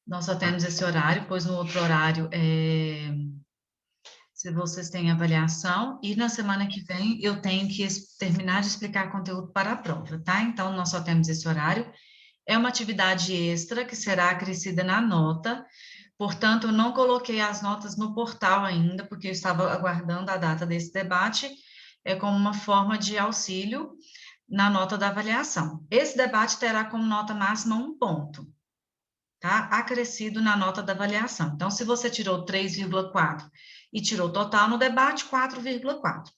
Nós só temos esse horário, pois no outro horário se vocês têm avaliação, e na semana que vem eu tenho que terminar de explicar conteúdo para a prova, tá? Então, nós só temos esse horário. É uma atividade extra que será acrescida na nota, portanto, eu não coloquei as notas no portal ainda, porque eu estava aguardando a data desse debate, como uma forma de auxílio na nota da avaliação. Esse debate terá como nota máxima 1 ponto, tá? Acrescido na nota da avaliação. Então, se você tirou 3,4 e tirou total no debate, 4,4.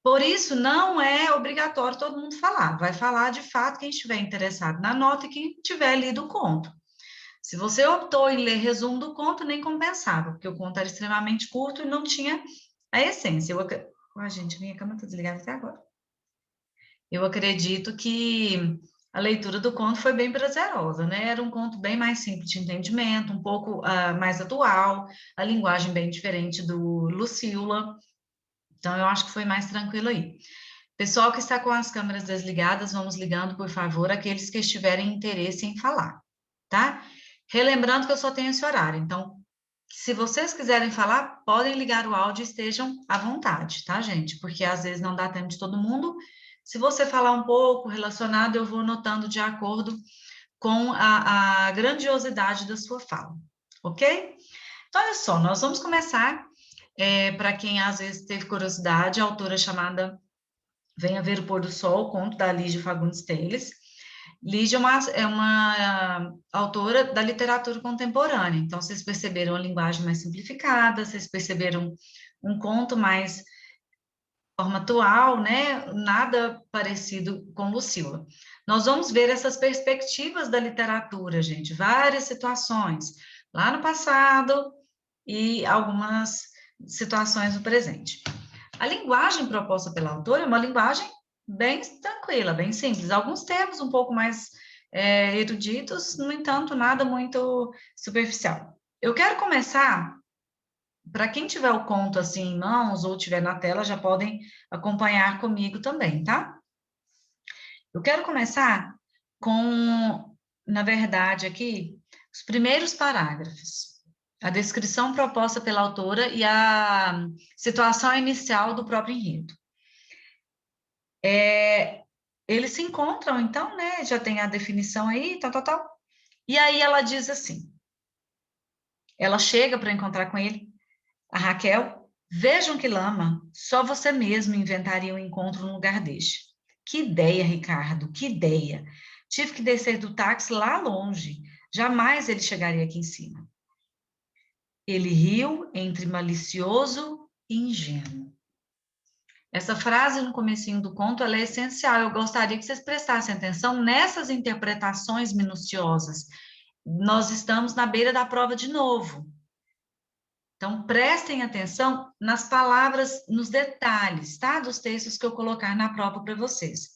Por isso, não é obrigatório todo mundo falar. Vai falar, de fato, quem estiver interessado na nota e quem tiver lido o conto. Se você optou em ler resumo do conto, nem compensava, porque o conto era extremamente curto e não tinha a essência. Gente, minha câmera está desligada até agora. Eu acredito que a leitura do conto foi bem prazerosa, né? Era um conto bem mais simples de entendimento, um pouco mais atual, a linguagem bem diferente do Lucila. Então, eu acho que foi mais tranquilo aí. Pessoal que está com as câmeras desligadas, vamos ligando, por favor, aqueles que estiverem interesse em falar, tá? Relembrando que eu só tenho esse horário, então, se vocês quiserem falar, podem ligar o áudio e estejam à vontade, tá, gente? Porque às vezes não dá tempo de todo mundo. Se você falar um pouco relacionado, eu vou anotando de acordo com a grandiosidade da sua fala, ok? Então, olha só, nós vamos começar. Para quem às vezes teve curiosidade, a autora chamada Venha Ver o Pôr do Sol, conto da Lígia Fagundes Telles. Lígia é uma autora da literatura contemporânea, então vocês perceberam a linguagem mais simplificada, vocês perceberam um conto mais forma atual, né? Nada parecido com Lucila. Nós vamos ver essas perspectivas da literatura, gente, várias situações, lá no passado e algumas situações no presente. A linguagem proposta pela autora é uma linguagem bem tranquila, bem simples. Alguns termos um pouco mais eruditos, no entanto, nada muito superficial. Eu quero começar, para quem tiver o conto assim em mãos ou tiver na tela, já podem acompanhar comigo também, tá? Eu quero começar com, na verdade, aqui, os primeiros parágrafos. A descrição proposta pela autora e a situação inicial do próprio enredo. Eles se encontram, então, né? Já tem a definição aí, tal, tal, tal. E aí ela diz assim: ela chega para encontrar com ele, a Raquel. Vejam que lama, só você mesmo inventaria um encontro no lugar deste. Que ideia, Ricardo, que ideia. Tive que descer do táxi lá longe. Jamais ele chegaria aqui em cima. Ele riu entre malicioso e ingênuo. Essa frase no comecinho do conto, ela é essencial. Eu gostaria que vocês prestassem atenção nessas interpretações minuciosas. Nós estamos na beira da prova de novo. Então, prestem atenção nas palavras, nos detalhes, tá? Dos textos que eu colocar na prova para vocês.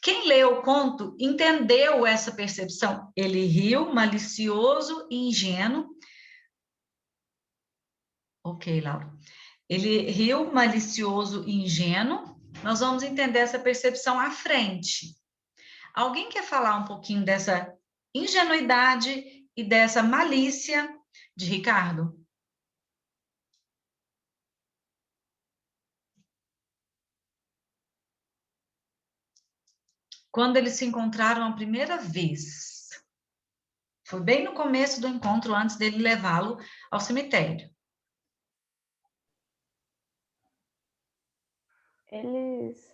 Quem leu o conto entendeu essa percepção. Ele riu, malicioso e ingênuo. Ok, Laura. Ele riu, malicioso e ingênuo. Nós vamos entender essa percepção à frente. Alguém quer falar um pouquinho dessa ingenuidade e dessa malícia de Ricardo? Quando eles se encontraram a primeira vez. Foi bem no começo do encontro, antes dele levá-lo ao cemitério. Eles.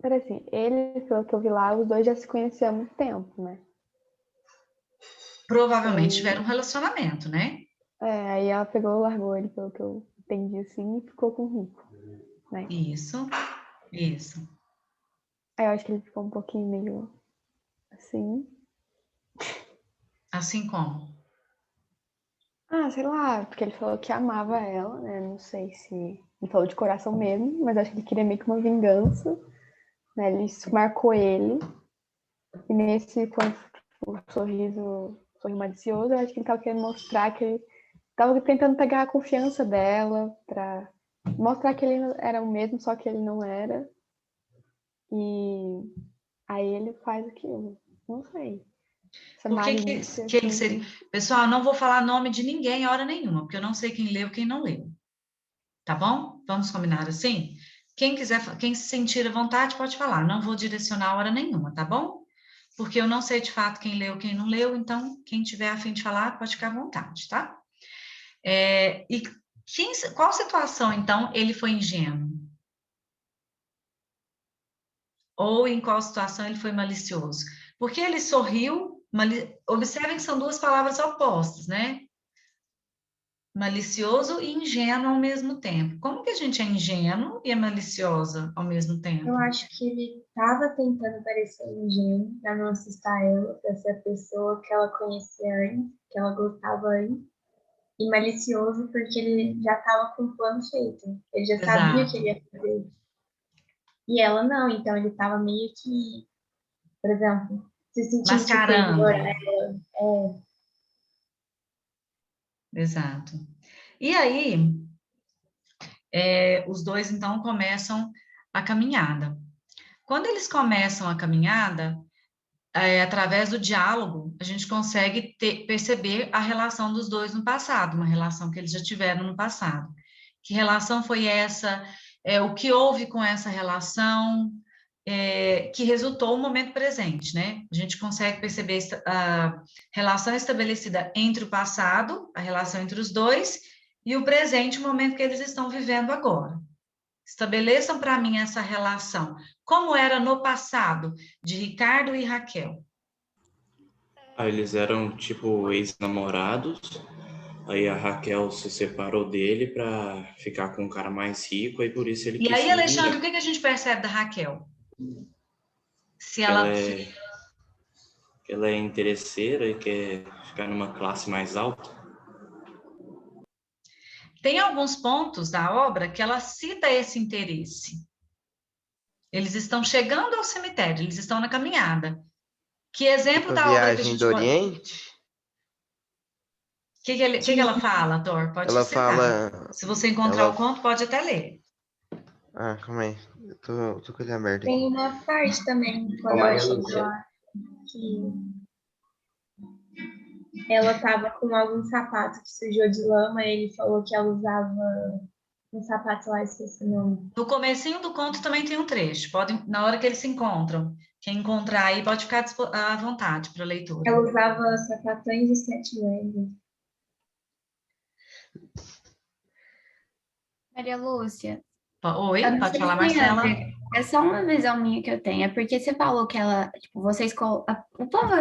Peraí, assim, eles, pelo que eu vi lá, os dois já se conheciam há muito tempo, né? Provavelmente Aí, tiveram um relacionamento, né? aí ela pegou e largou ele, pelo que eu entendi, assim, e ficou com o Rico, né? Isso, isso. Aí eu acho que ele ficou um pouquinho meio assim. Assim como? Ah, sei lá, porque ele falou que amava ela, né? Não sei se ele falou de coração mesmo, mas acho que ele queria meio que uma vingança, né? Isso marcou ele. E nesse, quando o sorriso malicioso, eu acho que ele tava querendo mostrar que ele tava tentando pegar a confiança dela pra mostrar que ele era o mesmo, só que ele não era. E aí ele faz aquilo. Não sei. Essa Por que malícia, que ele assim. seria... Pessoal, não vou falar nome de ninguém a hora nenhuma, porque eu não sei quem leu, quem não leu. Tá bom? Vamos combinar assim? Quem quiser, quem se sentir à vontade pode falar. Não vou direcionar a hora nenhuma, tá bom? Porque eu não sei de fato quem leu, quem não leu, então quem tiver a fim de falar pode ficar à vontade, tá? E qual situação, então, ele foi ingênuo? Ou em qual situação ele foi malicioso? Porque ele sorriu, observem que são duas palavras opostas, né? Malicioso e ingênuo ao mesmo tempo. Como que a gente é ingênuo e é maliciosa ao mesmo Eu tempo? acho que ele estava tentando parecer ingênuo para não assustar ela, para ser a pessoa que ela conhecia antes, que ela gostava antes, e malicioso porque ele já estava com o plano feito. Ele já sabia o que Exato. ele ia fazer. E ela não, então ele estava meio que, por exemplo, se sentindo superior a Mascarando. ela. Exato. E aí, os dois então começam a caminhada. Quando eles começam a caminhada, através do diálogo, a gente consegue perceber a relação dos dois no passado, uma relação que eles já tiveram no passado. Que relação foi essa? O que houve com essa relação? Que resultou no momento presente, né? A gente consegue perceber a relação estabelecida entre o passado, a relação entre os dois, e o presente, o momento que eles estão vivendo agora. Estabeleçam para mim essa relação. Como era no passado, de Ricardo e Raquel? Eles eram tipo ex-namorados. Aí a Raquel se separou dele pra ficar com um cara mais rico, aí por isso ele E quis aí, se Alexandre, o vingar. que a gente percebe da Raquel? Se Que ela ela é, que ela é interesseira e quer ficar numa classe mais alta. tem alguns pontos da obra que ela cita esse interesse. Eles estão chegando ao cemitério, eles estão na caminhada. Que exemplo Tipo a da obra que a viagem gente do pode... O Oriente, que ela fala, Thor? Pode ela citar. fala. Se você encontrar Ela. o conto, pode até ler. Ah, calma aí. Eu tô com ele aberto Tem aqui. uma parte também, Ô, quando ela Maria chega Lúcia. lá, que ela estava com algum sapato que sujou de lama, e ele falou que ela usava um sapato lá, esqueci o nome. No comecinho do conto também tem um trecho. Na hora que eles se encontram. Quem encontrar aí pode ficar à vontade para leitura. Ela usava sapatões de 7 letras. Maria Lúcia, eu Oi, não pode sei falar, se tem a Marcela. ver. É só uma visão minha que eu tenho. É porque você falou que ela, tipo, o povo,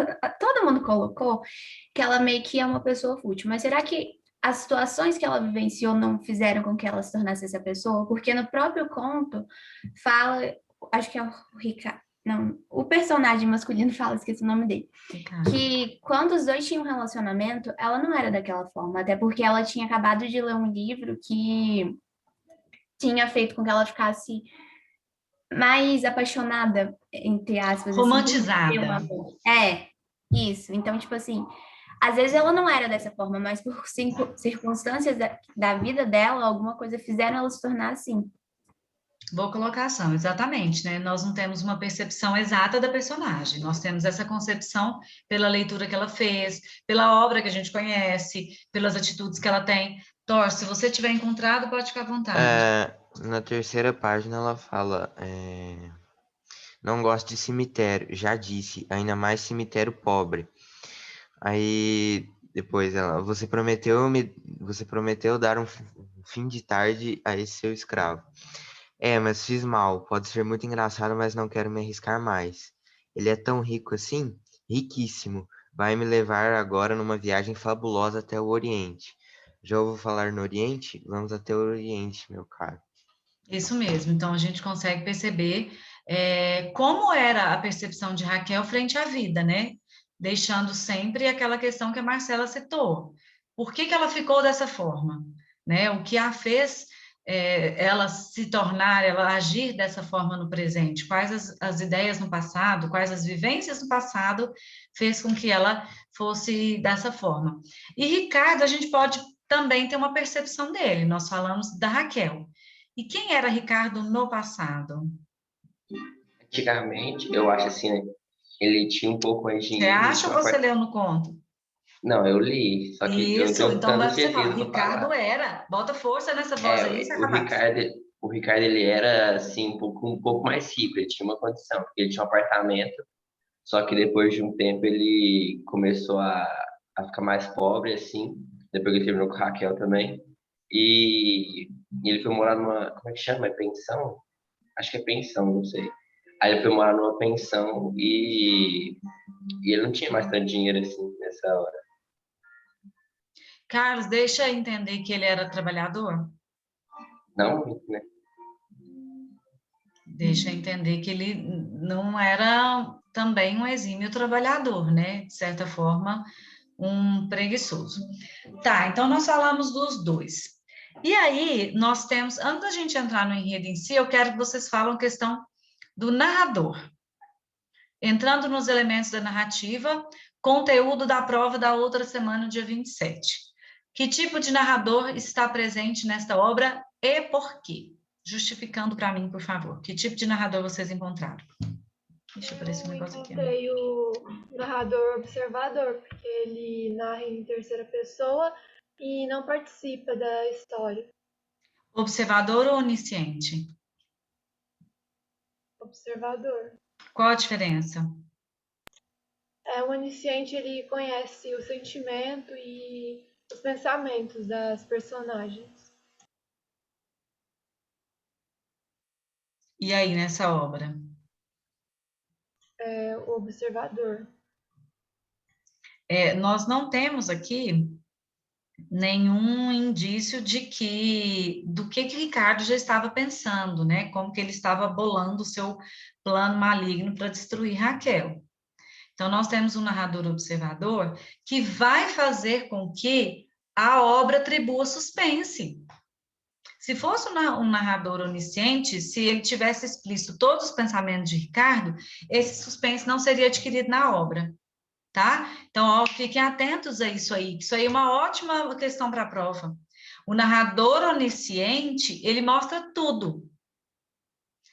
todo mundo colocou que ela meio que é uma pessoa fútil. Mas será que as situações que ela vivenciou não fizeram com que ela se tornasse essa pessoa? Porque no próprio conto fala, acho que é o Ricardo, não, o personagem masculino fala, esqueci o nome dele, Ricardo. que quando os dois tinham um relacionamento, ela não era daquela forma, até porque ela tinha acabado de ler um livro que tinha feito com que ela ficasse mais apaixonada, entre aspas, assim, por ter um Romantizada. amor. É, isso. Então, tipo assim, às vezes ela não era dessa forma, mas por circunstâncias da vida dela, alguma coisa fizeram ela se tornar assim. Boa colocação, exatamente, né? Nós não temos uma percepção exata da personagem, nós temos essa concepção pela leitura que ela fez, pela obra que a gente conhece, pelas atitudes que ela tem. Thor, se você tiver encontrado, pode ficar à vontade. Na terceira página ela fala. Não gosto de cemitério, já disse, ainda mais cemitério pobre. Aí depois ela, você prometeu dar um fim de tarde a esse seu escravo. Mas fiz mal, pode ser muito engraçado, mas não quero me arriscar mais. Ele é tão rico assim? Riquíssimo. Vai me levar agora numa viagem fabulosa até o Oriente. Já ouviu falar no Oriente? Vamos até o Oriente, meu caro. Isso mesmo, então a gente consegue perceber como era a percepção de Raquel frente à vida, né? Deixando sempre aquela questão que a Marcela citou. Por que que ela ficou dessa forma? Né? O que a fez ela se tornar, ela agir dessa forma no presente? Quais as ideias no passado, quais as vivências no passado fez com que ela fosse dessa forma? E Ricardo, a gente pode também ter uma percepção dele, nós falamos da Raquel. E quem era Ricardo no passado? Antigamente, eu acho assim, né? ele tinha um pouco mais de Você dinheiro. Ele acha tinha ou uma você leu no conto? Não, eu li, só que eu não Isso, tenho então vai tanta você fala, certeza para Ricardo falar. era. Bota força nessa voz aí, você é O capaz. Ricardo, o Ricardo ele era assim um pouco mais rico, ele tinha uma condição, porque ele tinha um apartamento, só que depois de um tempo ele começou a ficar mais pobre, assim, depois que ele terminou com a Raquel também, e ele foi morar numa, como é que chama? É pensão? Acho que é pensão, não sei. Aí ele foi morar numa pensão e ele não tinha mais tanto dinheiro assim nessa hora. Carlos, deixa eu entender que ele era trabalhador. Não, né? Deixa eu entender que ele não era também um exímio trabalhador, né? De certa forma, um preguiçoso. Tá, então nós falamos dos dois. E aí, nós temos, antes da gente entrar no enredo em si, eu quero que vocês falem a questão do narrador. Entrando nos elementos da narrativa, conteúdo da prova da outra semana, dia 27. Que tipo de narrador está presente nesta obra e por quê? Justificando para mim, por favor. Que tipo de narrador vocês encontraram? Deixa eu aparecer um negócio aqui. Encontrei o narrador observador, porque ele narra em terceira pessoa e não participa da história. Observador ou onisciente? Observador. Qual a diferença? O onisciente, ele conhece o sentimento e os pensamentos das personagens. E aí, nessa obra? O observador. Nós não temos aqui nenhum indício do que Ricardo já estava pensando, né? Como que ele estava bolando o seu plano maligno para destruir Raquel. Então, nós temos um narrador observador que vai fazer com que a obra atribua suspense. Se fosse um narrador onisciente, se ele tivesse explícito todos os pensamentos de Ricardo, esse suspense não seria adquirido na obra, tá? Então, ó, fiquem atentos a isso aí, que isso aí é uma ótima questão para a prova. O narrador onisciente, ele mostra tudo.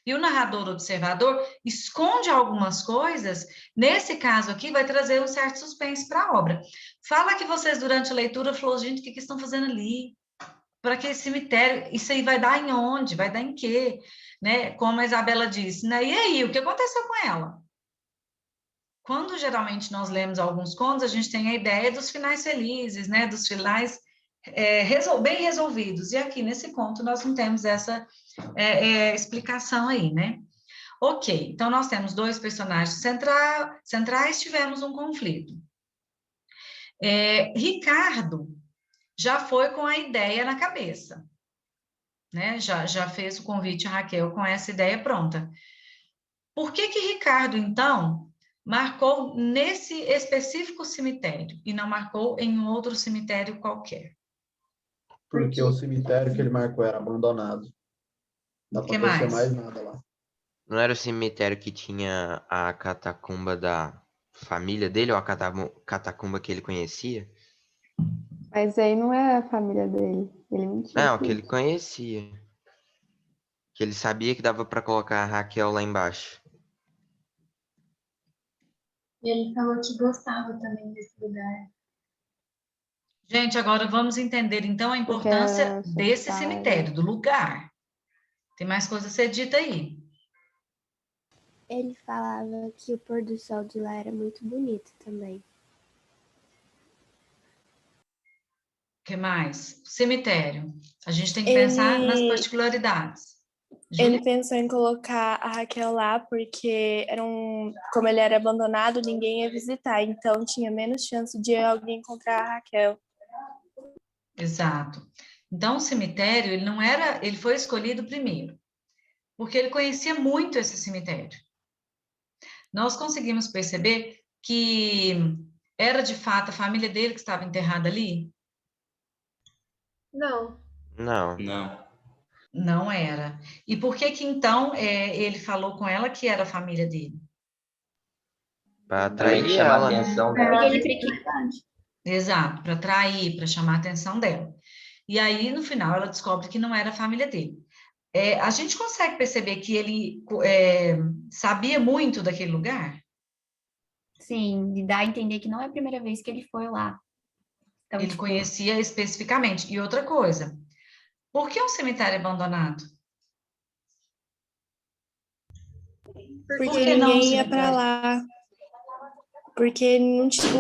E o narrador observador esconde algumas coisas, nesse caso aqui, vai trazer um certo suspense para a obra. Fala que vocês, durante a leitura, falou, gente, o que estão fazendo ali? Para que cemitério? Isso aí vai dar em onde? Vai dar em quê? Né? Como a Isabela disse, né? E aí, o que aconteceu com ela? Quando geralmente nós lemos alguns contos, a gente tem a ideia dos finais felizes, né? Dos finais bem resolvidos. E aqui nesse conto nós não temos essa explicação aí, né? Ok, então nós temos dois personagens centrais, tivemos um conflito. Ricardo já foi com a ideia na cabeça, né? Já fez o convite a Raquel com essa ideia pronta. Por que Ricardo, então, marcou nesse específico cemitério e não marcou em um outro cemitério qualquer? Porque o cemitério que ele marcou era abandonado. Não Que acontecia mais? mais nada lá. Não era o cemitério que tinha a catacumba da família dele, ou a catacumba que ele conhecia? Mas aí não é a família dele. Ele mentiu. Não, que ele conhecia. Que ele sabia que dava pra colocar a Raquel lá embaixo. E ele falou que gostava também desse lugar. Gente, agora vamos entender, então, a importância desse cemitério, do lugar. Tem mais coisa a ser dita aí. Ele falava que o pôr do sol de lá era muito bonito também. O que mais? Cemitério. A gente tem que pensar nas particularidades. Ele pensou em colocar a Raquel lá porque como ele era abandonado, ninguém ia visitar, então tinha menos chance de alguém encontrar a Raquel. Exato. Então, o cemitério, ele foi escolhido primeiro, porque ele conhecia muito esse cemitério. Nós conseguimos perceber que era, de fato, a família dele que estava enterrada ali? Não. Não. Não era. E por que então ele falou com ela que era a família dele? Para Também atrair chamar a ela. atenção Porque dela. ele verdade. Exato, para atrair, para chamar a atenção dela. E aí, no final, ela descobre que não era a família dele. A gente consegue perceber que ele sabia muito daquele lugar? Sim, de dar a entender que não é a primeira vez que ele foi lá. Então, Ele tipo, conhecia especificamente. E outra coisa, por que um cemitério abandonado? Porque Por que não um ninguém ia pra cemitério? lá. Porque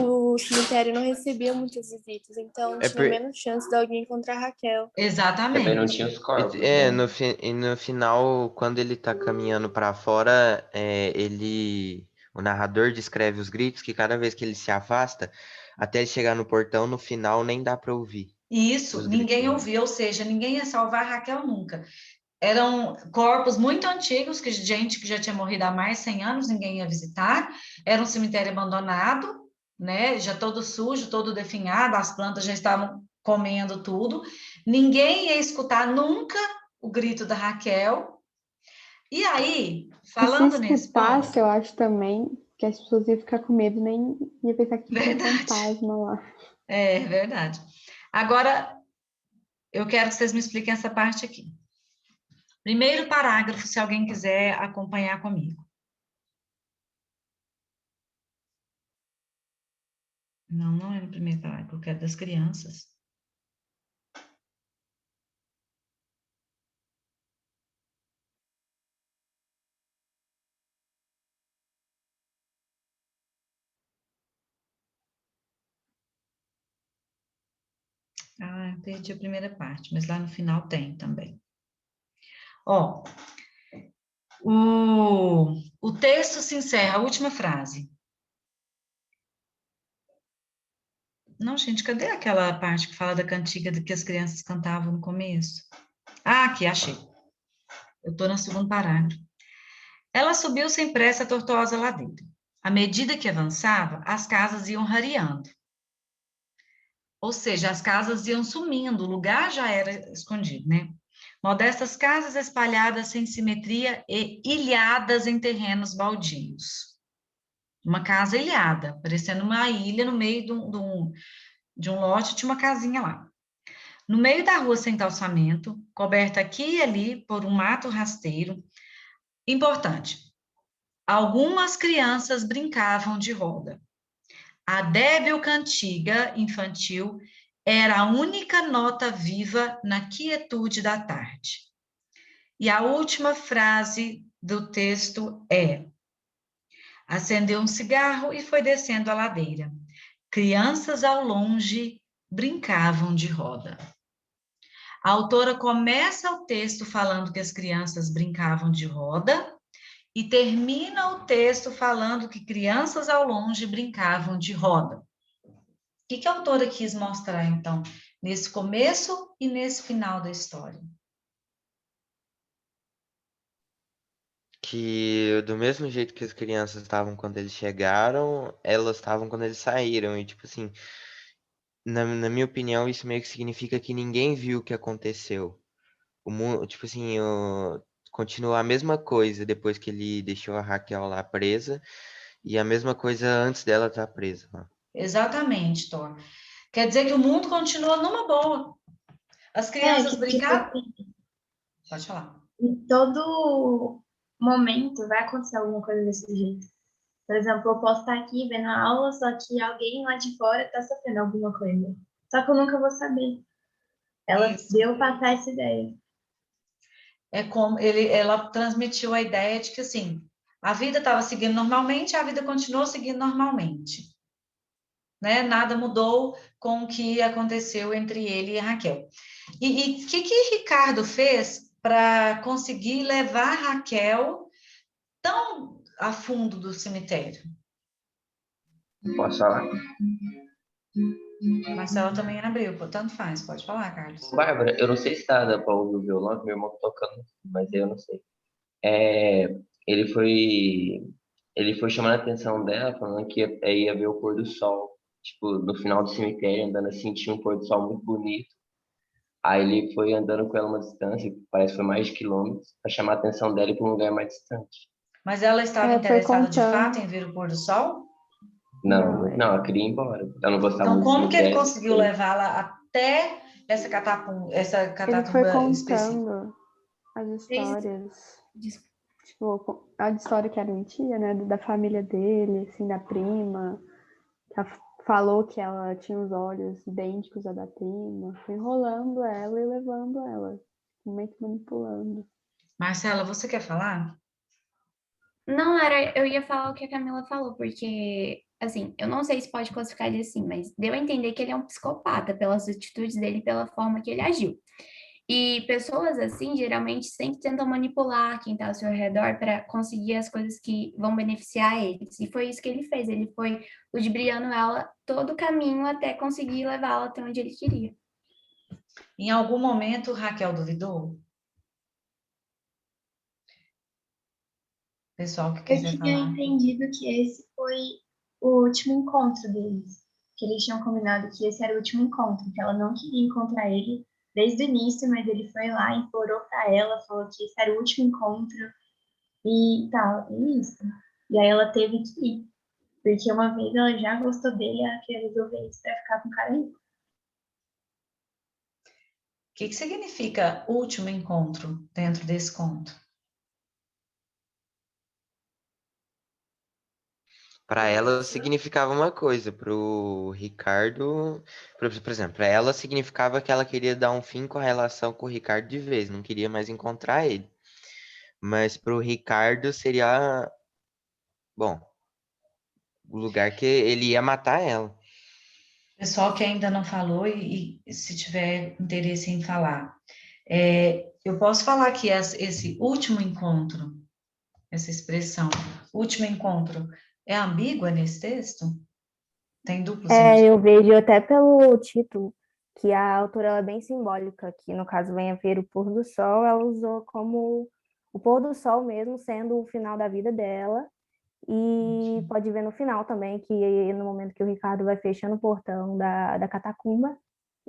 o cemitério não recebia muitas visitas, então É tinha por... menos chance de alguém encontrar a Raquel. Também não Exatamente. tinha os corpos, É, né? e no final, quando ele tá caminhando pra fora, o narrador descreve os gritos que cada vez que ele se afasta, até ele chegar no portão, no final nem dá pra ouvir E isso os gritos ninguém dele. ouviu, ou seja, ninguém ia salvar a Raquel nunca. Eram corpos muito antigos, que gente que já tinha morrido há mais de 100 anos, ninguém ia visitar. Era um cemitério abandonado, né? Já todo sujo, todo definhado, as plantas já estavam comendo tudo. Ninguém ia escutar nunca o grito da Raquel. E aí, E se falando nesse escutasse, ponto, eu acho também que as pessoas iam ficar com medo, nem ia pensar que tinha um verdade, fantasma lá. é verdade. Agora, eu quero que vocês me expliquem essa parte aqui. Primeiro parágrafo, se alguém quiser acompanhar comigo. Não, não é no primeiro parágrafo, eu quero das crianças. Ah, eu perdi a primeira parte, mas lá no final tem também. Ó, o texto se encerra, a última frase. Não, gente, cadê aquela parte que fala da cantiga que as crianças cantavam no começo? Ah, aqui, achei. Eu estou no segundo parágrafo. Ela subiu sem pressa a tortuosa ladeira. À medida que avançava, as casas iam rareando. Ou seja, as casas iam sumindo, o lugar já era escondido, né? Modestas casas espalhadas sem simetria e ilhadas em terrenos baldios. Uma casa ilhada, parecendo uma ilha no meio de um lote, tinha uma casinha lá. No meio da rua sem calçamento, coberta aqui e ali por um mato rasteiro. Importante, algumas crianças brincavam de roda. A débil cantiga infantil era a única nota viva na quietude da tarde. E a última frase do texto é: acendeu um cigarro e foi descendo a ladeira. Crianças ao longe brincavam de roda. A autora começa o texto falando que as crianças brincavam de roda e termina o texto falando que crianças ao longe brincavam de roda. O que a autora quis mostrar, então, nesse começo e nesse final da história? Que do mesmo jeito que as crianças estavam quando eles chegaram, elas estavam quando eles saíram. E tipo assim, na minha opinião, isso meio que significa que ninguém viu o que aconteceu. O mundo, tipo assim, continua a mesma coisa depois que ele deixou a Raquel lá presa, e a mesma coisa antes dela estar presa lá. Exatamente, Thor. Quer dizer que o mundo continua numa boa. As crianças Que, tipo brincavam. assim, Pode falar. em todo momento vai acontecer alguma coisa desse jeito. Por exemplo, eu posso estar aqui vendo a aula, só que alguém lá de fora está sofrendo alguma coisa. Só que eu nunca vou saber. Ela Isso. deu passar essa ideia. É como ela transmitiu a ideia de que assim, a vida estava seguindo normalmente, a vida continuou seguindo normalmente, né? Nada mudou com o que aconteceu entre ele e a Raquel. E o que Ricardo fez para conseguir levar a Raquel tão a fundo do cemitério? Posso falar? Marcela também abriu, tanto faz, pode falar, Carlos. Bárbara, eu não sei se dá para ouvir o violão, que meu irmão tá tocando, mas eu não sei. Ele foi, ele foi chamando a atenção dela, falando que ia ver o pôr do sol. Tipo, no final do cemitério, andando assim, tinha um pôr do sol muito bonito. Aí ele foi andando com ela uma distância, parece que foi mais de quilômetros, para chamar a atenção dela para um lugar mais distante. Mas ela estava Foi interessada de fato contando. em ver o pôr do sol? Não, ela queria ir embora. Ela não gostava Então, muito do como que ele cemitério. conseguiu levá-la até essa Ele foi catatumba específica? contando as histórias. Tipo, a história que era mentira, né? Da família dele, assim, da prima. Que ela falou que ela tinha os olhos idênticos à da prima. Foi enrolando ela e levando ela. Meio que manipulando. Marcela, você quer falar? Não, eu ia falar o que a Camila falou, porque, assim, eu não sei se pode classificar ele assim, mas deu a entender que ele é um psicopata pelas atitudes dele, e pela forma que ele agiu. E pessoas assim, geralmente, sempre tentam manipular quem está ao seu redor para conseguir as coisas que vão beneficiar eles. E foi isso que ele fez. Ele foi ludibriando ela todo o caminho até conseguir levá-la até onde ele queria. Em algum momento, Raquel duvidou? Pessoal que Eu quiser tinha falar. entendido que esse foi o último encontro deles. Que eles tinham combinado que esse era o último encontro, que ela não queria encontrar ele desde o início, mas ele foi lá, implorou pra ela, falou que esse era o último encontro e tal, e isso. E aí ela teve que ir, porque uma vez ela já gostou dele, ela queria resolver isso pra ficar com o cara rico. O que significa último encontro dentro desse conto? Para ela significava uma coisa, pro Ricardo, por exemplo, para ela significava que ela queria dar um fim com a relação com o Ricardo de vez, não queria mais encontrar ele. Mas pro Ricardo seria, bom, o lugar que ele ia matar ela. Pessoal que ainda não falou e se tiver interesse em falar. Eu posso falar que esse último encontro, essa expressão, último encontro, é ambígua nesse texto? Tem duplo sentido? Eu vejo até pelo título que a autora ela é bem simbólica, que no caso Venha Ver o Pôr do Sol, ela usou como o pôr do sol mesmo sendo o final da vida dela, e pode ver no final também que no momento que o Ricardo vai fechando o portão da catacumba,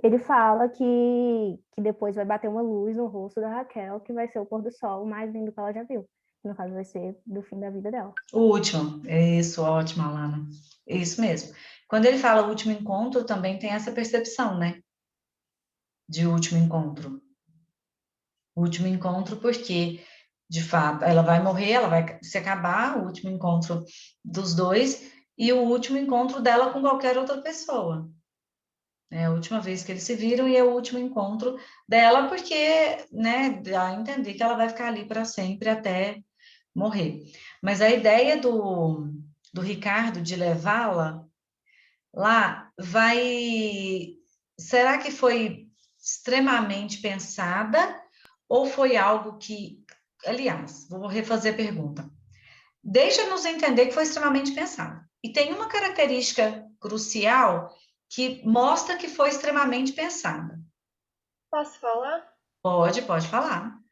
ele fala que depois vai bater uma luz no rosto da Raquel, que vai ser o pôr do sol mais lindo que ela já viu. No caso, vai ser do fim da vida dela. O último, é isso, ótimo, Alana. É isso mesmo. Quando ele fala último encontro, também tem essa percepção, né? De último encontro. Último encontro, porque, de fato, ela vai morrer, ela vai se acabar, o último encontro dos dois, e o último encontro dela com qualquer outra pessoa. É a última vez que eles se viram e é o último encontro dela, porque, né, dá a entender que ela vai ficar ali para sempre até morrer. Mas a ideia do Ricardo de levá-la lá vai. Será que foi extremamente pensada ou foi algo que. Aliás, vou refazer a pergunta. Deixa-nos entender que foi extremamente pensada. E tem uma característica crucial que mostra que foi extremamente pensada. Posso falar? Pode falar.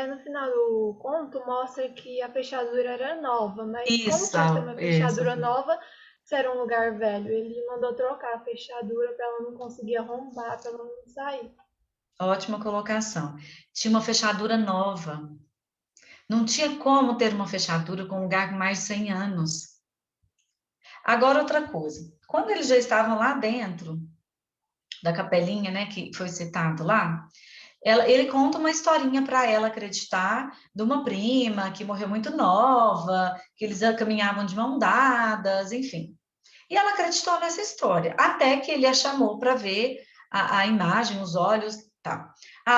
No final do conto mostra que a fechadura era nova, mas como Isso, que ia ser uma isso. fechadura nova se era um lugar velho? Ele mandou trocar a fechadura para ela não conseguir arrombar, para ela não sair. Ótima colocação. Tinha uma fechadura nova. Não tinha como ter uma fechadura com um lugar com mais de 100 anos. Agora, outra coisa. Quando eles já estavam lá dentro da capelinha, né, que foi citado lá, ele conta uma historinha para ela acreditar de uma prima que morreu muito nova, que eles caminhavam de mão dadas, enfim. E ela acreditou nessa história, até que ele a chamou para ver a imagem, os olhos, tá.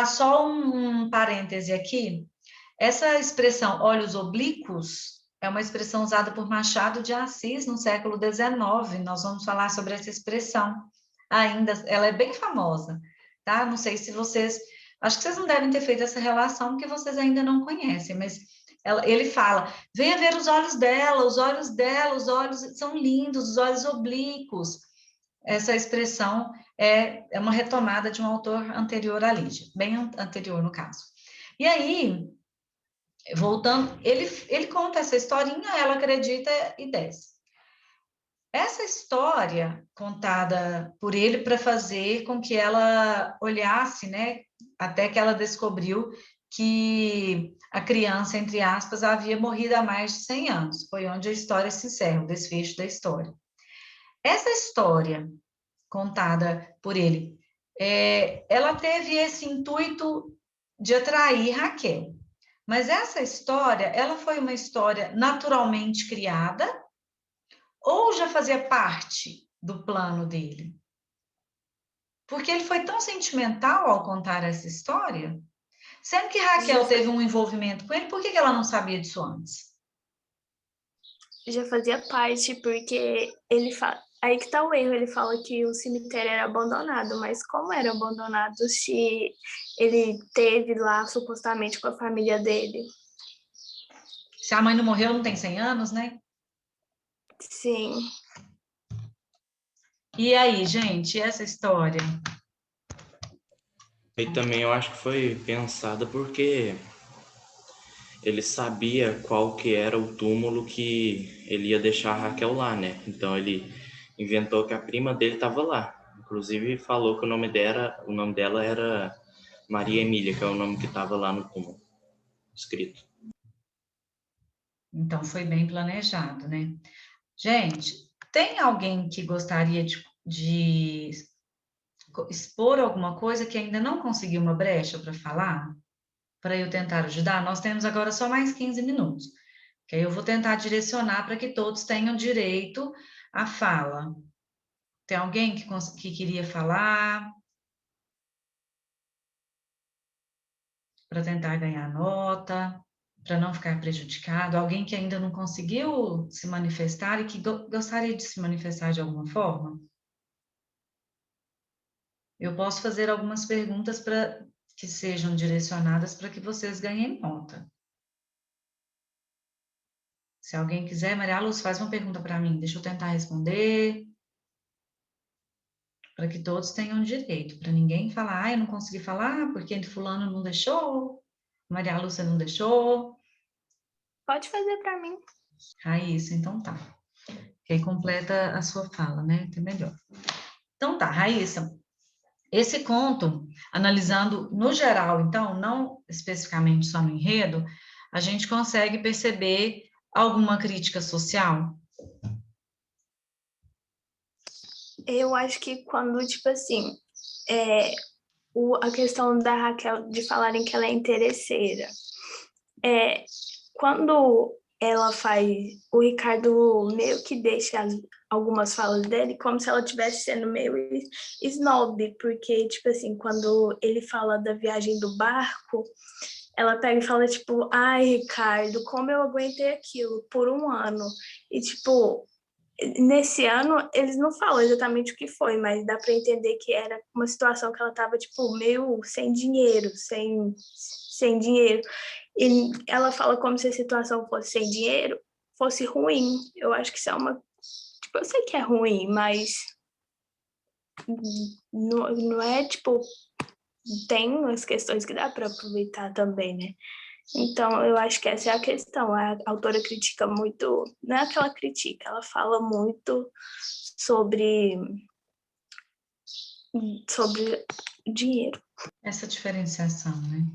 Só um parêntese aqui. Essa expressão olhos oblíquos é uma expressão usada por Machado de Assis no século XIX. Nós vamos falar sobre essa expressão ainda. Ela é bem famosa, tá? Não sei se vocês... Acho que vocês não devem ter feito essa relação, porque vocês ainda não conhecem, mas ele fala, venha ver os olhos dela, os olhos são lindos, os olhos oblíquos. Essa expressão é uma retomada de um autor anterior a Lígia, bem anterior no caso. E aí, voltando, ele conta essa historinha, ela acredita e desce. Essa história contada por ele para fazer com que ela olhasse, né, até que ela descobriu que a criança, entre aspas, havia morrido há mais de 100 anos. Foi onde a história se encerra, o desfecho da história. Essa história contada por ele, ela teve esse intuito de atrair Raquel. Mas essa história, ela foi uma história naturalmente criada ou já fazia parte do plano dele? Porque ele foi tão sentimental ao contar essa história, sendo que Raquel teve um envolvimento com ele, por que ela não sabia disso antes? Já fazia parte, porque ele fala. Aí que tá o erro, ele fala que o cemitério era abandonado, mas como era abandonado se ele teve lá supostamente com a família dele? Se a mãe não morreu, não tem 100 anos, né? Sim. E aí, gente, essa história? E também eu acho que foi pensada porque ele sabia qual que era o túmulo que ele ia deixar a Raquel lá, né? Então ele inventou que a prima dele estava lá. Inclusive falou que o nome dela era Maria Emília, que é o nome que estava lá no túmulo escrito. Então foi bem planejado, né? Gente, tem alguém que gostaria de expor alguma coisa que ainda não conseguiu uma brecha para falar? Para eu tentar ajudar? Nós temos agora só mais 15 minutos, que aí eu vou tentar direcionar para que todos tenham direito à fala. Tem alguém que queria falar? Para tentar ganhar nota, para não ficar prejudicado? Alguém que ainda não conseguiu se manifestar e que gostaria de se manifestar de alguma forma? Eu posso fazer algumas perguntas para que sejam direcionadas para que vocês ganhem nota. Se alguém quiser, Maria Luz, faz uma pergunta para mim, deixa eu tentar responder, para que todos tenham direito, para ninguém falar, eu não consegui falar porque fulano não deixou, Maria Lúcia não deixou. Pode fazer para mim. Raíssa, então tá. Que aí completa a sua fala, né? Que é melhor. Então tá, Raíssa, esse conto, analisando no geral, então, não especificamente só no enredo, a gente consegue perceber alguma crítica social? Eu acho que quando, tipo assim, a questão da Raquel de falarem que ela é interesseira, quando ela faz, o Ricardo meio que deixa algumas falas dele como se ela estivesse sendo meio snob, porque, tipo assim, quando ele fala da viagem do barco, ela pega e fala, tipo, ai, Ricardo, como eu aguentei aquilo por 1 ano. E, tipo, nesse ano, eles não falam exatamente o que foi, mas dá para entender que era uma situação que ela estava, tipo, meio sem dinheiro, sem dinheiro. E ela fala como se a situação fosse sem dinheiro, fosse ruim. Eu acho que isso é uma... Tipo, eu sei que é ruim, mas não é, tipo... Tem umas questões que dá para aproveitar também, né? Então, eu acho que essa é a questão. A autora critica muito... Não é que ela critica, ela fala muito sobre dinheiro. Essa diferenciação, né?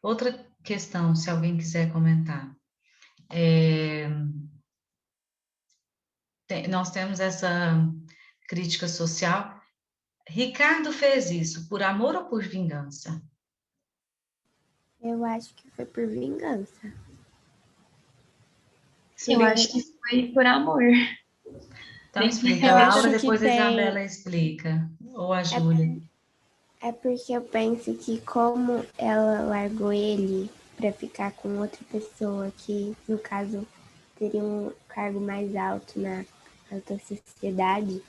Outra questão, se alguém quiser comentar. Nós temos essa crítica social. Ricardo fez isso por amor ou por vingança? Eu acho que foi por vingança. Eu acho que foi por amor. Então explica, Eu Laura, acho que depois a tem... Isabela explica. Ou a Júlia. É porque eu penso que como ela largou ele para ficar com outra pessoa que, no caso, teria um cargo mais alto na alta sociedade,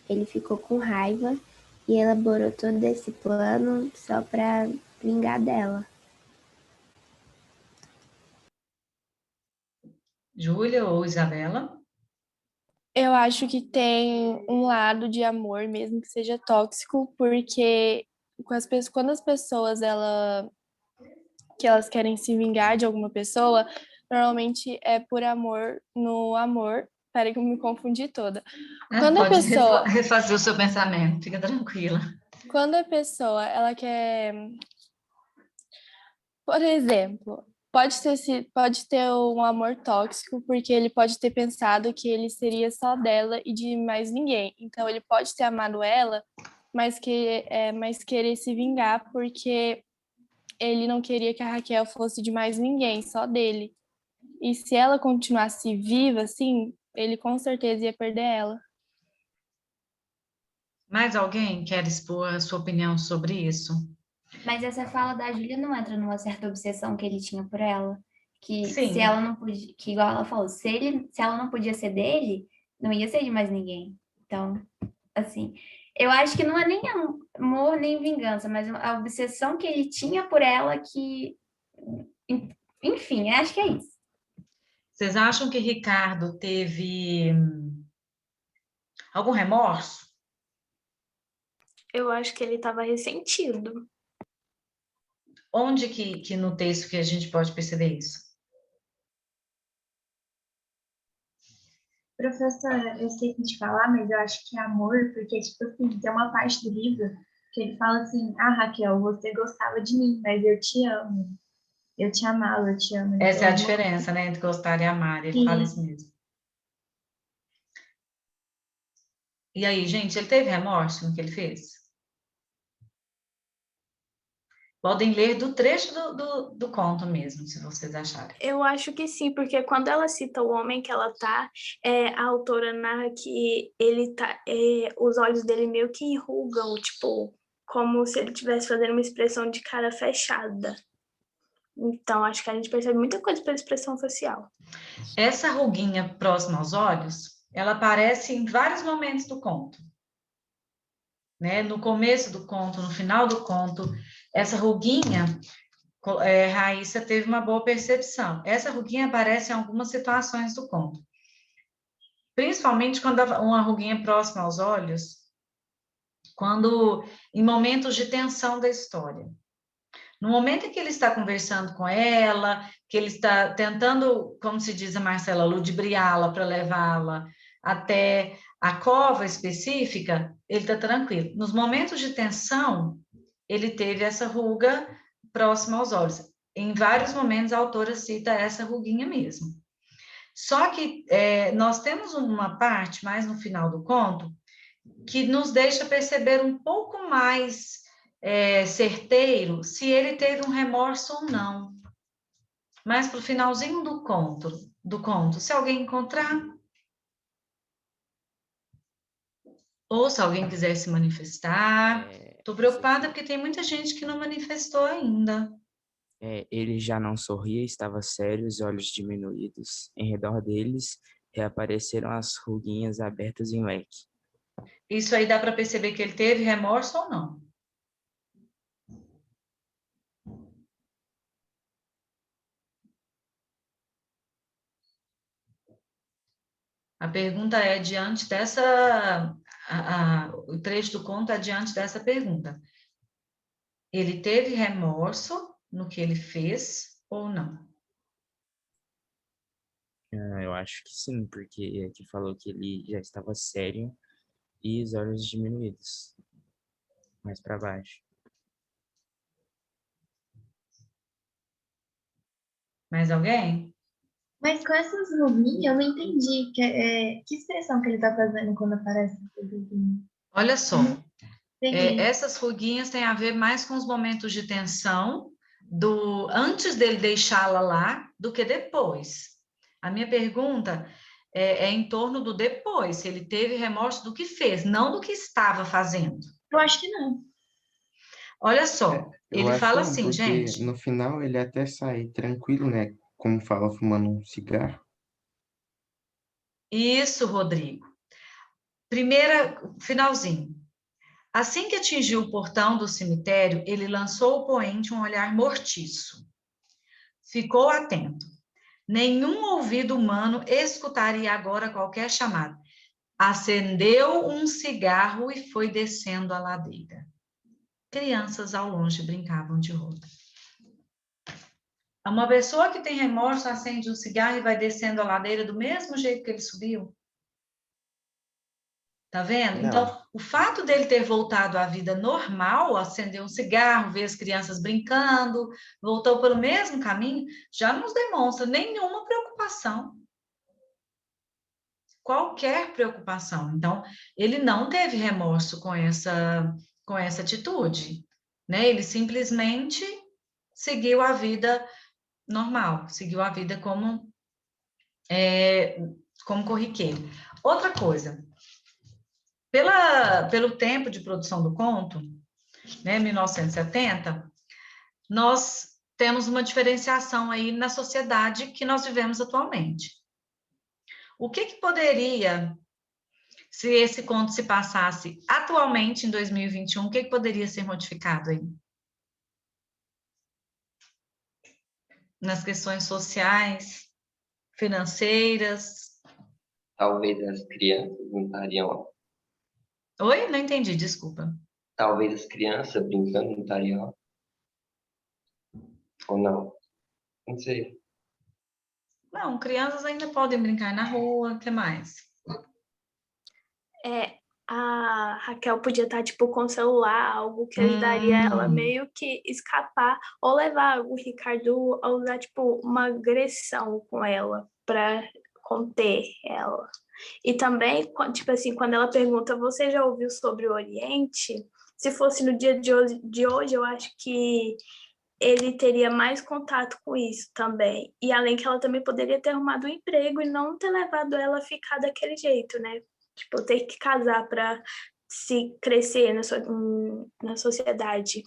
ele ficou com raiva e elaborou todo esse plano só para vingar dela. Júlia ou Isabela? Eu acho que tem um lado de amor, mesmo que seja tóxico, porque quando as pessoas que elas querem se vingar de alguma pessoa, normalmente é por amor no amor. Peraí que eu me confundi toda. Quando a Pode pessoa, refazer o seu pensamento, fica tranquila. quando a pessoa ela quer, por exemplo, pode ter um amor tóxico, porque ele pode ter pensado que ele seria só dela e de mais ninguém. Então ele pode ter amado ela, mas querer se vingar porque ele não queria que a Raquel fosse de mais ninguém, só dele. E se ela continuasse viva, assim, ele com certeza ia perder ela. Mais alguém quer expor a sua opinião sobre isso? Mas essa fala da Júlia não entra numa certa obsessão que ele tinha por ela. Que se Sim. ela não podia, que igual ela falou, se ela não podia ser dele, não ia ser de mais ninguém. Então, assim, eu acho que não é nem amor nem vingança, mas a obsessão que ele tinha por ela que, enfim, acho que é isso. Vocês acham que Ricardo teve algum remorso? Eu acho que ele estava ressentido. Onde que no texto que a gente pode perceber isso? Professora, eu esqueci de falar, mas eu acho que é amor, porque, tipo assim, tem uma parte do livro que ele fala assim, ah, Raquel, você gostava de mim, mas eu te amo. Eu te amava, eu te amo. Essa é a Então, diferença, né, entre gostar e amar. Ele fala isso mesmo. E aí, gente, ele teve remorso no que ele fez? Podem ler do trecho do conto mesmo, se vocês acharem. Eu acho que sim, porque quando ela cita o homem que ela tá, a autora narra que ele tá, os olhos dele meio que enrugam, tipo, como se ele estivesse fazendo uma expressão de cara fechada. Então, acho que a gente percebe muita coisa pela expressão facial. Essa ruguinha próxima aos olhos, ela aparece em vários momentos do conto. Né? No começo do conto, no final do conto, essa ruguinha, Raíssa teve uma boa percepção. Essa ruguinha aparece em algumas situações do conto. Principalmente quando uma ruguinha próxima aos olhos, quando em momentos de tensão da história. No momento em que ele está conversando com ela, que ele está tentando, como se diz a Marcela, ludibriá-la para levá-la até a cova específica, ele está tranquilo. Nos momentos de tensão, ele teve essa ruga próxima aos olhos. Em vários momentos, a autora cita essa ruguinha mesmo. Só que nós temos uma parte, mais no final do conto, que nos deixa perceber um pouco mais certeiro se ele teve um remorso ou não. Mas para o finalzinho do conto, se alguém encontrar, ou se alguém quiser se manifestar, estou preocupada porque tem muita gente que não manifestou ainda. Ele já não sorria, estava sério, os olhos diminuídos. Em redor deles, reapareceram as ruguinhas abertas em leque. Isso aí dá para perceber que ele teve remorso ou não? A pergunta é diante dessa... o trecho do conto é diante dessa pergunta. Ele teve remorso no que ele fez ou não? Eu acho que sim, porque aqui falou que ele já estava sério e os olhos diminuídos. Mais para baixo. Mais alguém? Mas com essas ruguinhas, eu não entendi que expressão que ele está fazendo quando aparece essas ruguinhas. Olha só, essas ruguinhas têm a ver mais com os momentos de tensão antes dele deixá-la lá do que depois. A minha pergunta é em torno do depois, se ele teve remorso do que fez, não do que estava fazendo. Eu acho que não. Olha só, ele fala assim, porque gente... no final ele até sai tranquilo, né? Como fala, fumando um cigarro. Isso, Rodrigo. Finalzinho. Assim que atingiu o portão do cemitério, ele lançou ao poente um olhar mortiço. Ficou atento. Nenhum ouvido humano escutaria agora qualquer chamada. Acendeu um cigarro e foi descendo a ladeira. Crianças ao longe brincavam de roda. Uma pessoa que tem remorso acende um cigarro e vai descendo a ladeira do mesmo jeito que ele subiu. Tá vendo? Não. Então, o fato dele ter voltado à vida normal, acender um cigarro, ver as crianças brincando, voltou pelo mesmo caminho, já nos demonstra nenhuma preocupação. Qualquer preocupação. Então, ele não teve remorso com essa atitude, né? Ele simplesmente seguiu a vida normal, seguiu a vida como corriqueiro. Outra coisa, pelo tempo de produção do conto, né, 1970, nós temos uma diferenciação aí na sociedade que nós vivemos atualmente. O que poderia, se esse conto se passasse atualmente em 2021, o que poderia ser modificado aí? Nas questões sociais, financeiras? Talvez as crianças não estariam. Oi? Não entendi, desculpa. Talvez as crianças brincando não estariam. Ou não? Não sei. Não, crianças ainda podem brincar na rua, o que mais? A Raquel podia estar, tipo, com o celular, algo que ajudaria ela meio que escapar, ou levar o Ricardo a usar, tipo, uma agressão com ela, para conter ela. E também, tipo assim, quando ela pergunta, você já ouviu sobre o Oriente? Se fosse no dia de hoje, eu acho que ele teria mais contato com isso também. E além que ela também poderia ter arrumado um emprego e não ter levado ela a ficar daquele jeito, né? Tipo, ter que casar para se crescer na sociedade.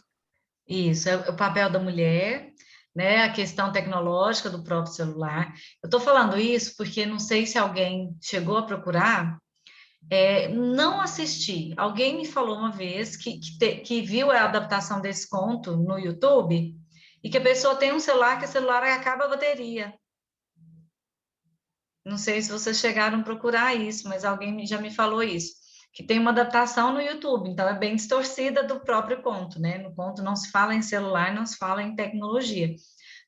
Isso, é o papel da mulher, né? A questão tecnológica do próprio celular. Eu estou falando isso porque não sei se alguém chegou a procurar, não assisti. Alguém me falou uma vez que viu a adaptação desse conto no YouTube e que a pessoa tem um celular, que o celular acaba a bateria. Não sei se vocês chegaram a procurar isso, mas alguém já me falou isso, que tem uma adaptação no YouTube, então é bem distorcida do próprio conto, né? No conto não se fala em celular, não se fala em tecnologia.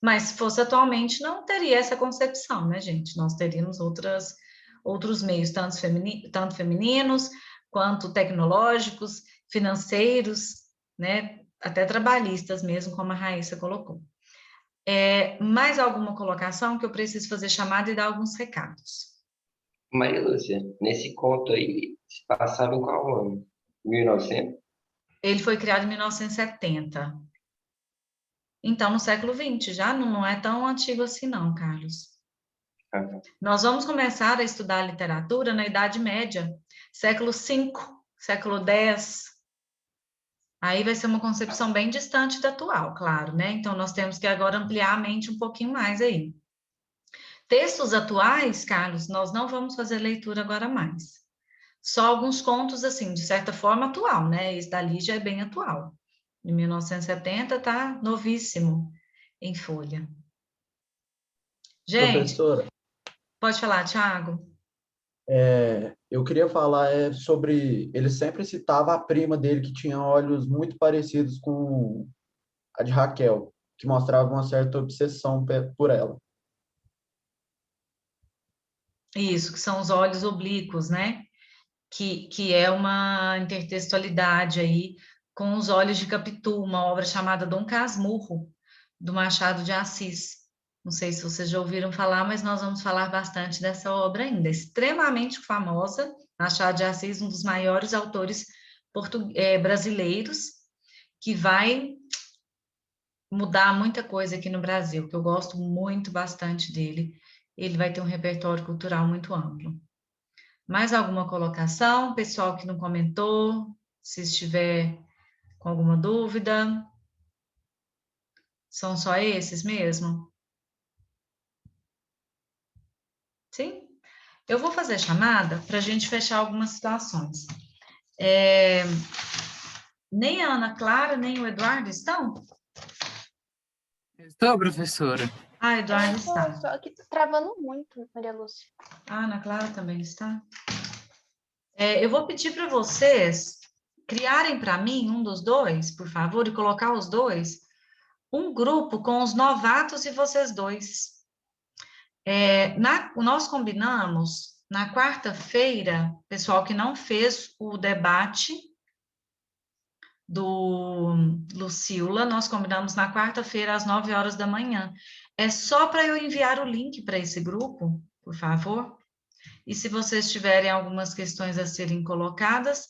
Mas se fosse atualmente, não teria essa concepção, né, gente? Nós teríamos outros meios, tanto femininos, quanto tecnológicos, financeiros, né? Até trabalhistas mesmo, como a Raíssa colocou. Mais alguma colocação que eu preciso fazer chamada e dar alguns recados? Maria Lúcia, nesse conto aí, se passava em qual ano? 1900? Ele foi criado em 1970. Então, no século XX, já não é tão antigo assim não, Carlos. Nós vamos começar a estudar literatura na Idade Média, século V, século X. Aí vai ser uma concepção bem distante da atual, claro, né? Então, nós temos que agora ampliar a mente um pouquinho mais aí. Textos atuais, Carlos, nós não vamos fazer leitura agora mais. Só alguns contos, assim, de certa forma, atual, né? Esse da Lígia é bem atual. Em 1970, tá novíssimo em folha. Gente, Professora, pode falar, Thiago? eu queria falar sobre... Ele sempre citava a prima dele, que tinha olhos muito parecidos com a de Raquel, que mostrava uma certa obsessão por ela. Isso, que são os olhos oblíquos, né? Que é uma intertextualidade aí com os olhos de Capitu, uma obra chamada Dom Casmurro, do Machado de Assis. Não sei se vocês já ouviram falar, mas nós vamos falar bastante dessa obra ainda. Extremamente famosa, Machado de Assis, um dos maiores autores brasileiros, que vai mudar muita coisa aqui no Brasil, que eu gosto muito bastante dele. Ele vai ter um repertório cultural muito amplo. Mais alguma colocação? Pessoal que não comentou, se estiver com alguma dúvida? São só esses mesmo? Sim? Eu vou fazer chamada para a gente fechar algumas situações. Nem a Ana Clara, nem o Eduardo estão? Estou, professora. Ah, Eduardo está. Só que tá travando muito, Maria Lúcia. A Ana Clara também está. Eu vou pedir para vocês criarem para mim um dos dois, por favor, e colocar os dois, um grupo com os novatos e vocês dois. Nós combinamos, na quarta-feira, pessoal que não fez o debate do Lucila, nós combinamos na quarta-feira, às 9 horas da manhã. É só para eu enviar o link para esse grupo, por favor. E se vocês tiverem algumas questões a serem colocadas,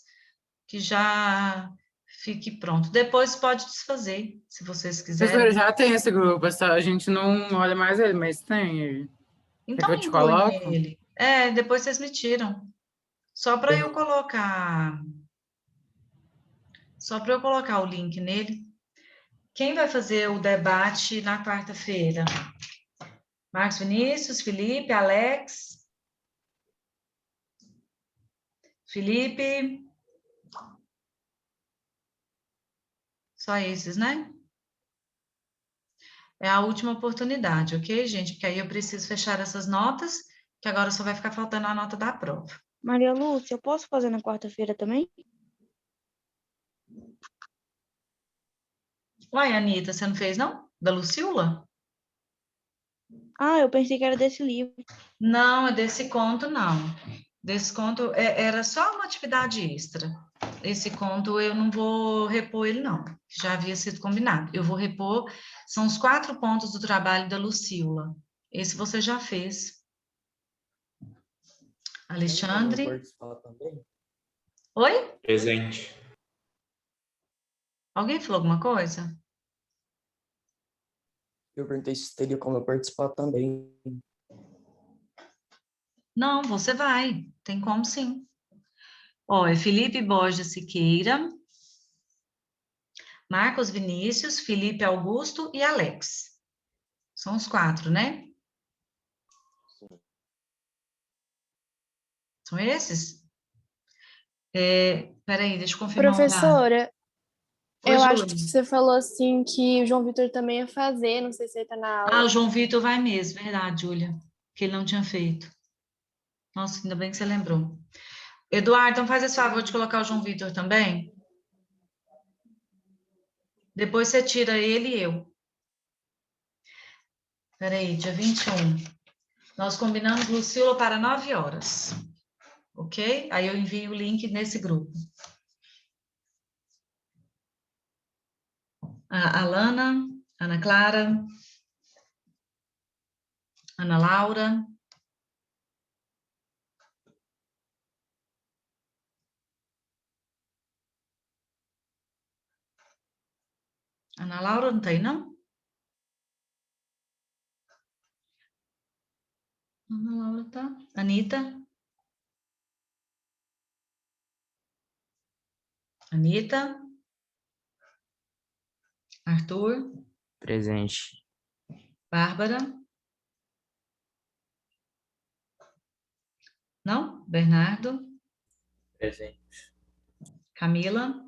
que já fique pronto. Depois pode desfazer, se vocês quiserem. Professora, já tem esse grupo, a gente não olha mais ele, mas tem ele. Então, Quer que eu te inclui coloco? ele. Depois vocês me tiram. Só para eu colocar o link nele. Quem vai fazer o debate na quarta-feira? Marcos Vinícius, Felipe, Alex. Felipe. Só esses, né? É a última oportunidade, ok, gente? Porque aí eu preciso fechar essas notas, que agora só vai ficar faltando a nota da prova. Maria Lúcia, eu posso fazer na quarta-feira também? Uai, Anitta, você não fez, não? Da Lucila? Ah, eu pensei que era desse livro. Não, é desse conto, não. Desse conto era só uma atividade extra. Esse conto eu não vou repor ele, não. Já havia sido combinado. Eu vou repor, são os 4 pontos do trabalho da Lucila. Esse você já fez. Alexandre? Oi? Presente. Alguém falou alguma coisa? Eu perguntei se teria como eu participar também. Não, você vai. Tem como sim. Ó, é Felipe Borges Siqueira, Marcos Vinícius, Felipe Augusto e Alex. São os 4, né? São esses? Peraí, deixa eu confirmar. Professora, Oi, eu acho Júlia. que você falou assim que o João Vitor também ia fazer, não sei se ele tá na aula. O João Vitor vai mesmo, verdade, Júlia. Que ele não tinha feito. Nossa, ainda bem que você lembrou. Eduardo, então faz esse favor de colocar o João Vitor também. Depois você tira ele e eu. Peraí, dia 21. Nós combinamos Lucila para 9 horas. Ok? Aí eu envio o link nesse grupo. A Alana, Ana Clara, Ana Laura. Ana Laura não tá aí, não? Ana Laura tá. Anitta. Anitta. Arthur. Presente. Bárbara. Não? Bernardo. Presente. Camila.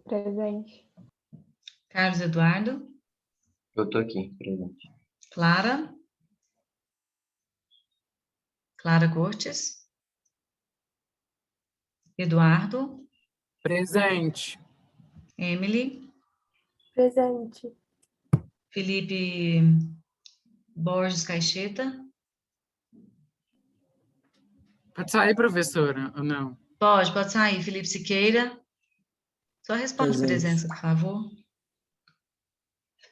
Presente. Carlos Eduardo. Eu tô aqui, presente. Clara. Clara Cortes. Eduardo. Presente. Emily. Presente. Felipe Borges Caixeta. Pode sair, professora, ou não? Pode sair. Felipe Siqueira. Só responde Presente. presença, por favor.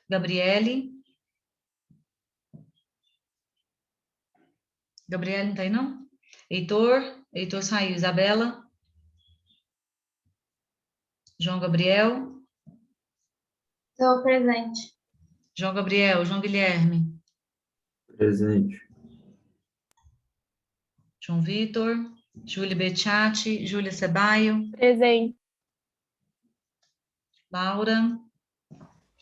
Gabriele. Gabriele não tá aí, não? Heitor. Heitor saiu. Isabela. João Gabriel. Estou presente. João Gabriel. João Guilherme. Presente. João Vitor. Júlia Betiati. Júlia Cebaio. Presente. Laura.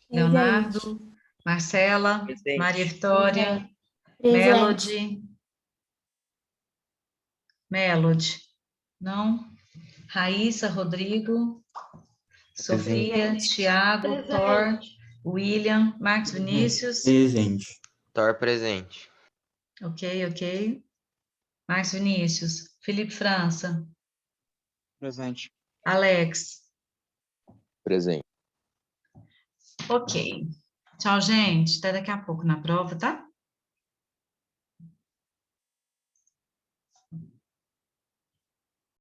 Leonardo. Marcela. Presente. Maria Vitória. Presente. Melody. Não. Raíssa, Rodrigo. Sofia, Tiago, Presente. Thor, William, Marcos Vinícius. Presente. Thor presente. Ok. Marcos Vinícius. Felipe França. Presente. Alex. Presente. Ok. Tchau, gente. Até daqui a pouco na prova, tá?